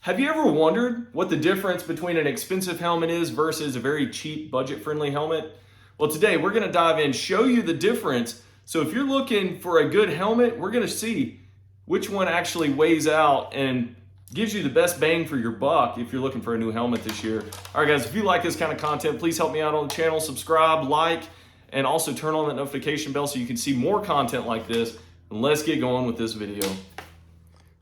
Have you ever wondered what the difference between an expensive helmet is versus a very cheap, budget-friendly helmet? Well, today we're going to dive in, show you the difference. So if you're looking for a good helmet, we're going to see which one actually weighs out and gives you the best bang for your buck if you're looking for a new helmet this year. All right, guys, if you like this kind of content, please help me out on the channel, subscribe, like, and also turn on that notification bell so you can see more content like this. And let's get going with this video.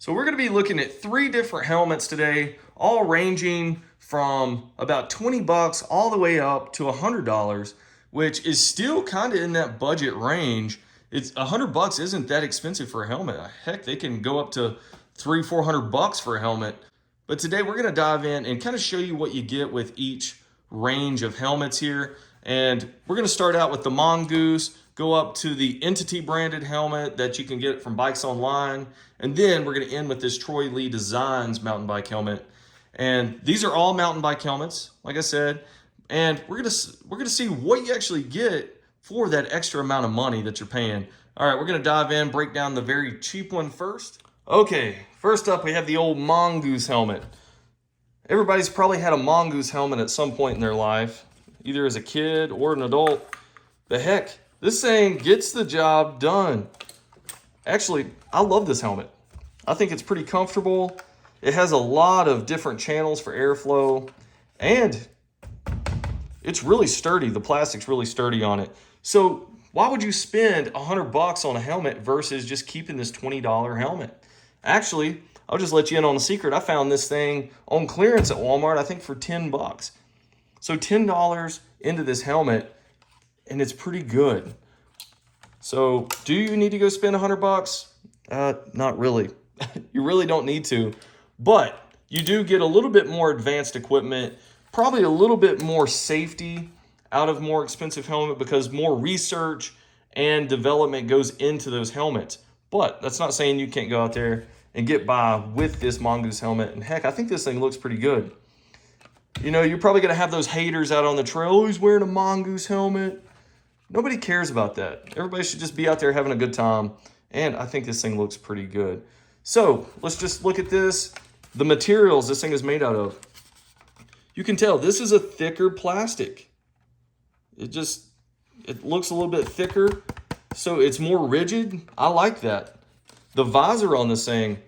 So we're going to be looking at 3 different helmets today, all ranging from about 20 bucks all the way up to $100, which is still kind of in that budget range. It's 100 bucks isn't that expensive for a helmet. Heck, they can go up to 300-400 bucks for a helmet. But today we're going to dive in and kind of show you what you get with each range of helmets here. And we're going to start out with the Mongoose, go up to the Entity branded helmet that you can get from Bikes Online. And then we're going to end with this Troy Lee Designs mountain bike helmet. And these are all mountain bike helmets, like I said. And we're going to see what you actually get for that extra amount of money that you're paying. All right, we're going to dive in, break down the very cheap one first. Okay, first up we have the old Mongoose helmet. Everybody's probably had a Mongoose helmet at some point in their life, either as a kid or an adult. But heck, this thing gets the job done. Actually, I love this helmet. I think it's pretty comfortable. It has a lot of different channels for airflow, and it's really sturdy. The plastic's really sturdy on it. So why would you spend 100 bucks on a helmet versus just keeping this $20 helmet? Actually, I'll just let you in on the secret. I found this thing on clearance at Walmart, I think for 10 bucks. So $10 into this helmet, and it's pretty good. So do you need to go spend 100 bucks? Not really. You really don't need to. But you do get a little bit more advanced equipment, probably a little bit more safety out of more expensive helmet because more research and development goes into those helmets. But that's not saying you can't go out there and get by with this Mongoose helmet. And heck, I think this thing looks pretty good. You know, you're probably going to have those haters out on the trail. Oh, he's wearing a Mongoose helmet. Nobody cares about that. Everybody should just be out there having a good time. And I think this thing looks pretty good. So let's just look at this. The materials this thing is made out of. You can tell this is a thicker plastic. It looks a little bit thicker. So it's more rigid. I like that. The visor on this thing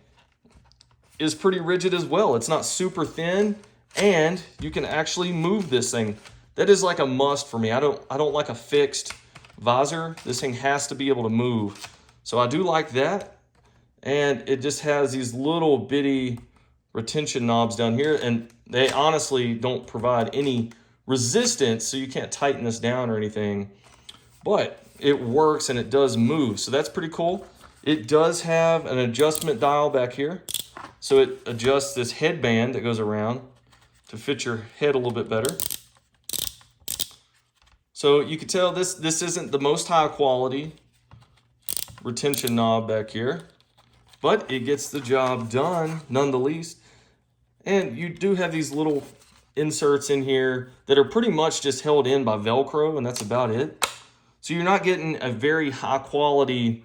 is pretty rigid as well. It's not super thin, and you can actually move this thing. That is like a must for me. I don't like a fixed visor. This thing has to be able to move. So I do like that. And it just has these little bitty retention knobs down here, and they honestly don't provide any resistance, so you can't tighten this down or anything. But it works and it does move. So that's pretty cool. It does have an adjustment dial back here. So it adjusts this headband that goes around to fit your head a little bit better. So you can tell this isn't the most high quality retention knob back here, but it gets the job done none the least. And you do have these little inserts in here that are pretty much just held in by Velcro, and that's about it. So you're not getting a very high quality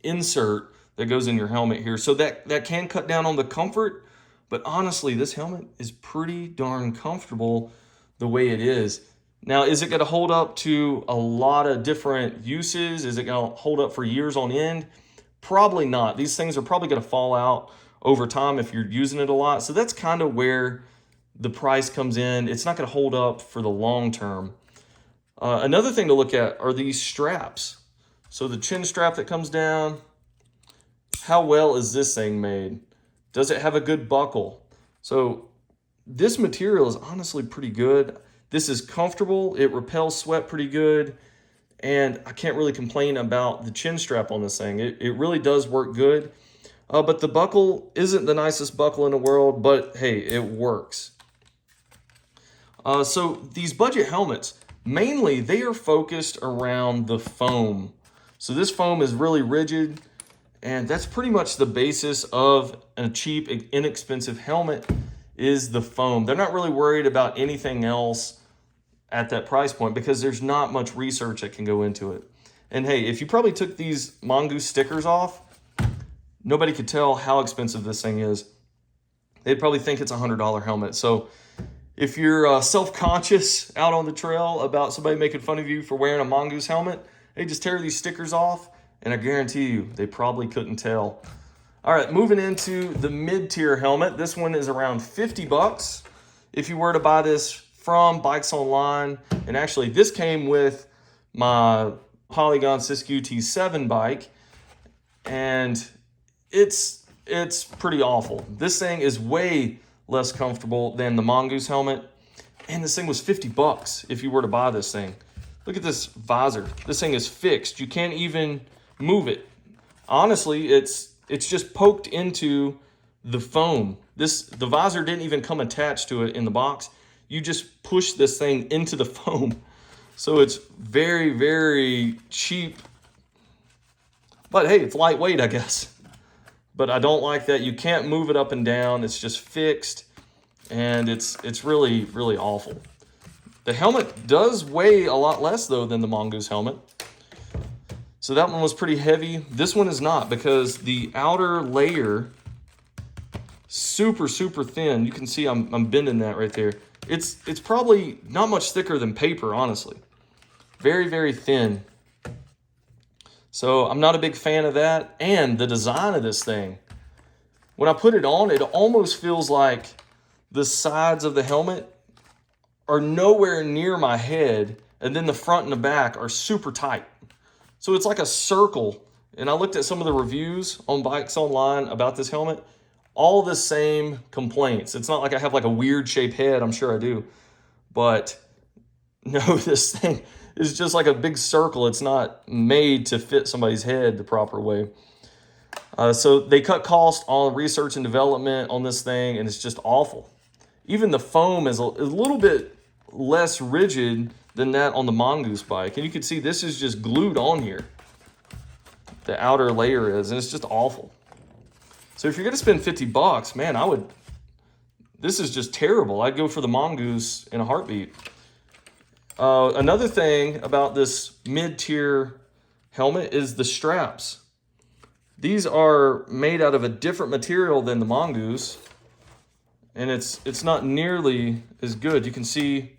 insert that goes in your helmet here. So that can cut down on the comfort, but honestly, this helmet is pretty darn comfortable the way it is. Now, is it going to hold up to a lot of different uses? Is it going to hold up for years on end? Probably not. These things are probably going to fall out over time if you're using it a lot. So that's kind of where the price comes in. It's not going to hold up for the long term. Another thing to look at are these straps. So the chin strap that comes down, how well is this thing made? Does it have a good buckle? So this material is honestly pretty good. This is comfortable. It repels sweat pretty good. And I can't really complain about the chin strap on this thing. It really does work good. But the buckle isn't the nicest buckle in the world, but hey, it works. So these budget helmets, mainly they are focused around the foam. So this foam is really rigid, and that's pretty much the basis of a cheap, inexpensive helmet is the foam. They're not really worried about anything else at that price point because there's not much research that can go into it. And hey, if you probably took these Mongoose stickers off, nobody could tell how expensive this thing is. they'd probably think it's a $100 helmet. So if you're self-conscious out on the trail about somebody making fun of you for wearing a Mongoose helmet, hey, just tear these stickers off, and I guarantee you they probably couldn't tell. All right, moving into the mid-tier helmet. This one is around 50 bucks. If you were to buy this from Bikes Online, and actually this came with my Polygon Siskiyou T7 bike, and it's pretty awful. This thing is way less comfortable than the Mongoose helmet, and this thing was 50 bucks if you were to buy this thing. Look at this visor. This thing is fixed. You can't even move it. Honestly, it's just poked into the foam. The visor didn't even come attached to it in the box. You just push this thing into the foam. So it's very, very cheap. But hey, it's lightweight, I guess. But I don't like that you can't move it up and down. It's just fixed, and it's really, really awful. The helmet does weigh a lot less though than the Mongoose helmet. So that one was pretty heavy. This one is not, because the outer layer, super, super thin. You can see I'm bending that right there. It's probably not much thicker than paper, honestly. Very, very thin. So I'm not a big fan of that. And the design of this thing, when I put it on, it almost feels like the sides of the helmet are nowhere near my head, and then the front and the back are super tight. So it's like a circle. And I looked at some of the reviews on Bikes Online about this helmet. All the same complaints. It's not like I have like a weird shaped head. I'm sure I do. But no, this thing is just like a big circle. It's not made to fit somebody's head the proper way. So they cut cost on research and development on this thing, and it's just awful. Even the foam is a little bit less rigid than that on the Mongoose bike. And you can see this is just glued on here. The outer layer is, and it's just awful. So if you're gonna spend 50 bucks, man, this is just terrible. I'd go for the Mongoose in a heartbeat. Another thing about this mid-tier helmet is the straps. These are made out of a different material than the Mongoose, and it's not nearly as good. You can see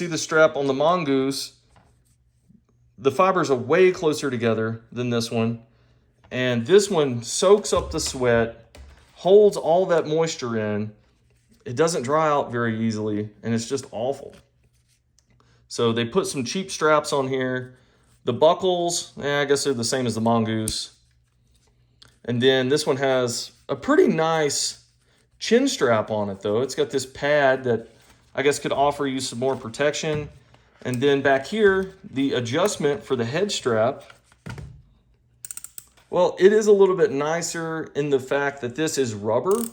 the strap on the Mongoose. The fibers are way closer together than this one, and this one soaks up the sweat, holds all that moisture in. It doesn't dry out very easily, and it's just awful. So they put some cheap straps on here. The buckles, I guess they're the same as the Mongoose. And then this one has a pretty nice chin strap on it though. It's got this pad that I guess could offer you some more protection. And then back here, the adjustment for the head strap. Well, it is a little bit nicer in the fact that this is rubber.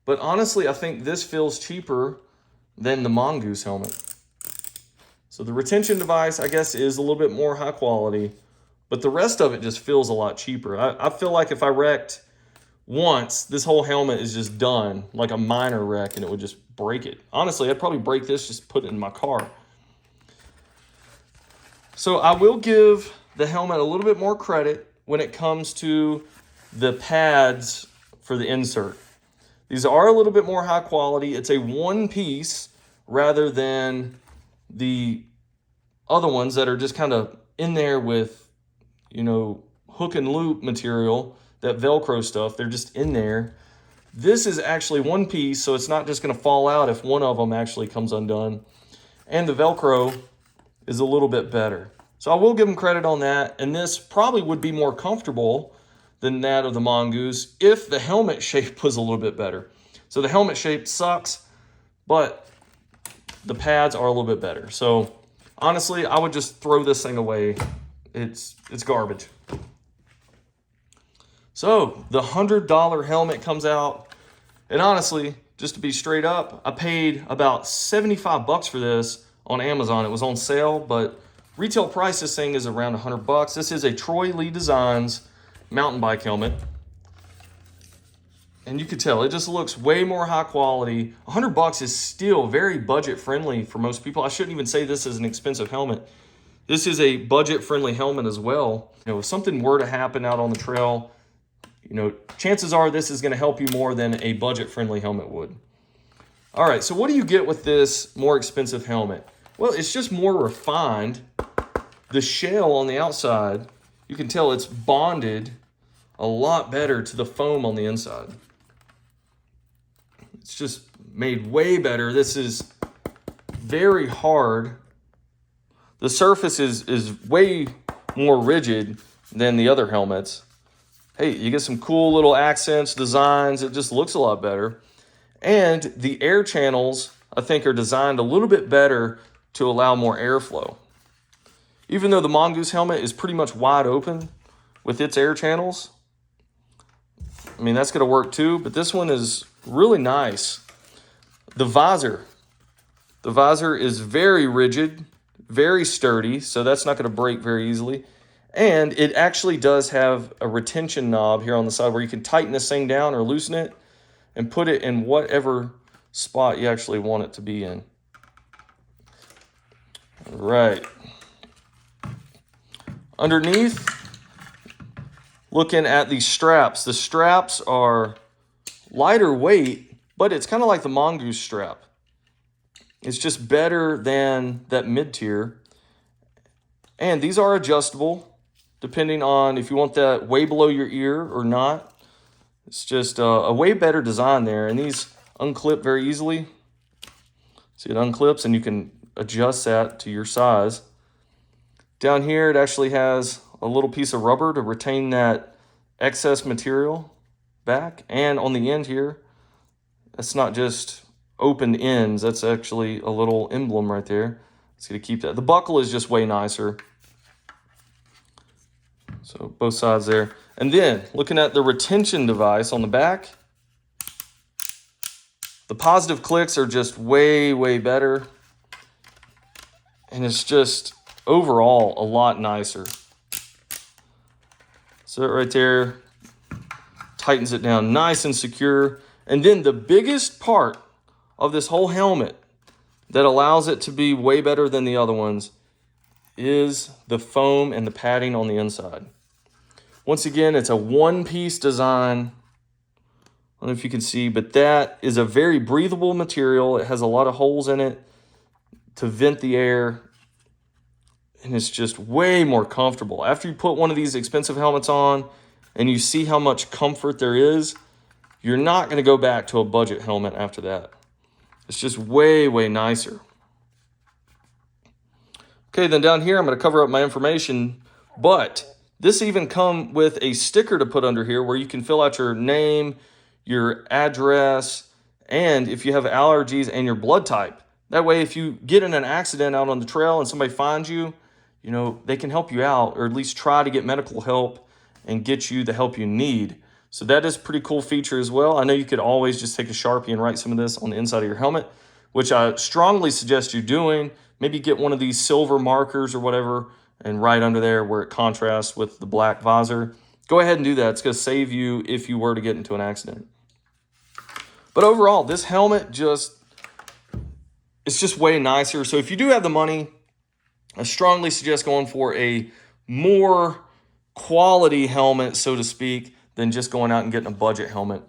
But honestly, I think this feels cheaper than the Mongoose helmet. So the retention device, I guess, is a little bit more high quality, but the rest of it just feels a lot cheaper. I feel like if I wrecked once, this whole helmet is just done, like a minor wreck, and it would just break it. Honestly, I'd probably break this, just put it in my car. So I will give the helmet a little bit more credit when it comes to the pads for the insert. These are a little bit more high quality. It's a one piece rather than the other ones that are just kind of in there with, you know, hook and loop material, that Velcro stuff. They're just in there. This is actually one piece, so it's not just going to fall out if one of them actually comes undone. And the Velcro is a little bit better. So I will give them credit on that. And this probably would be more comfortable than that of the Mongoose if the helmet shape was a little bit better. So the helmet shape sucks, but the pads are a little bit better. So honestly, I would just throw this thing away. It's garbage. So the $100 helmet comes out, and honestly, just to be straight up, I paid about 75 bucks for this on Amazon. It was on sale, but retail price this thing is around 100 bucks. This is a Troy Lee Designs mountain bike helmet. And you can tell it just looks way more high quality. 100 bucks is still very budget friendly for most people. I shouldn't even say this is an expensive helmet. this is a budget-friendly helmet as well. You know, if something were to happen out on the trail, you know, chances are this is going to help you more than a budget-friendly helmet would. All right, so what do you get with this more expensive helmet? Well, it's just more refined. The shell on the outside, you can tell it's bonded a lot better to the foam on the inside. It's just made way better. This is very hard. The surface is way more rigid than the other helmets. Hey, you get some cool little accents, designs. It just looks a lot better. And the air channels, I think, are designed a little bit better to allow more airflow. Even though the Mongoose helmet is pretty much wide open with its air channels, I mean, that's going to work too, but this one is really nice. The visor is very rigid, very sturdy, so that's not going to break very easily. And it actually does have a retention knob here on the side where you can tighten this thing down or loosen it and put it in whatever spot you actually want it to be in. All right. Underneath, looking at the straps are lighter weight, but it's kind of like the Mongoose strap. It's just better than that mid-tier. And these are adjustable depending on if you want that way below your ear or not. It's just a way better design there. And these unclip very easily. See, it unclips and you can adjust that to your size. Down here, it actually has a little piece of rubber to retain that excess material back. And on the end here, that's not just open ends. That's actually a little emblem right there. It's going to keep that. The buckle is just way nicer. So both sides there. And then looking at the retention device on the back, the positive clicks are just way, way better. And it's just overall a lot nicer. So right there tightens it down nice and secure. And then the biggest part of this whole helmet that allows it to be way better than the other ones is the foam and the padding on the inside. Once again, it's a one-piece design. I don't know if you can see, but that is a very breathable material. It has a lot of holes in it to vent the air, and it's just way more comfortable. After you put one of these expensive helmets on and you see how much comfort there is, you're not going to go back to a budget helmet after that. It's just way, way nicer. Okay, then down here, I'm going to cover up my information, but this even comes with a sticker to put under here where you can fill out your name, your address, and if you have allergies and your blood type. That way, if you get in an accident out on the trail and somebody finds you, you know, they can help you out or at least try to get medical help and get you the help you need. So that is a pretty cool feature as well. I know you could always just take a Sharpie and write some of this on the inside of your helmet, which I strongly suggest you doing. Maybe get one of these silver markers or whatever and write under there where it contrasts with the black visor. Go ahead and do that. It's going to save you if you were to get into an accident. But overall, this helmet it's just way nicer. So if you do have the money, I strongly suggest going for a more quality helmet, so to speak, than just going out and getting a budget helmet.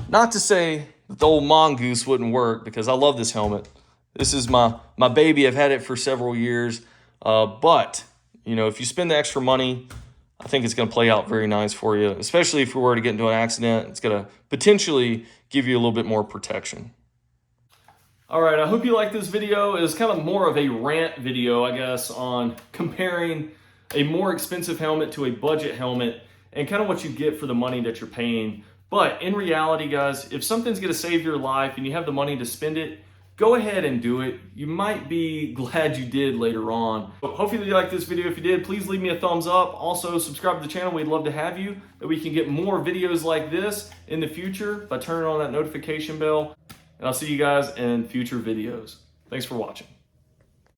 Not to say that the old Mongoose wouldn't work, because I love this helmet. This is my baby. I've had it for several years. But, you know, if you spend the extra money, I think it's going to play out very nice for you, especially if you were to get into an accident. It's going to potentially give you a little bit more protection. All right, I hope you liked this video. It was kind of more of a rant video, I guess, on comparing a more expensive helmet to a budget helmet and kind of what you get for the money that you're paying. But in reality, guys, if something's going to save your life and you have the money to spend it, go ahead and do it. You might be glad you did later on. But hopefully you liked this video. If you did, please leave me a thumbs up. Also, subscribe to the channel. We'd love to have you, that we can get more videos like this in the future by turning on that notification bell. And I'll see you guys in future videos. Thanks for watching.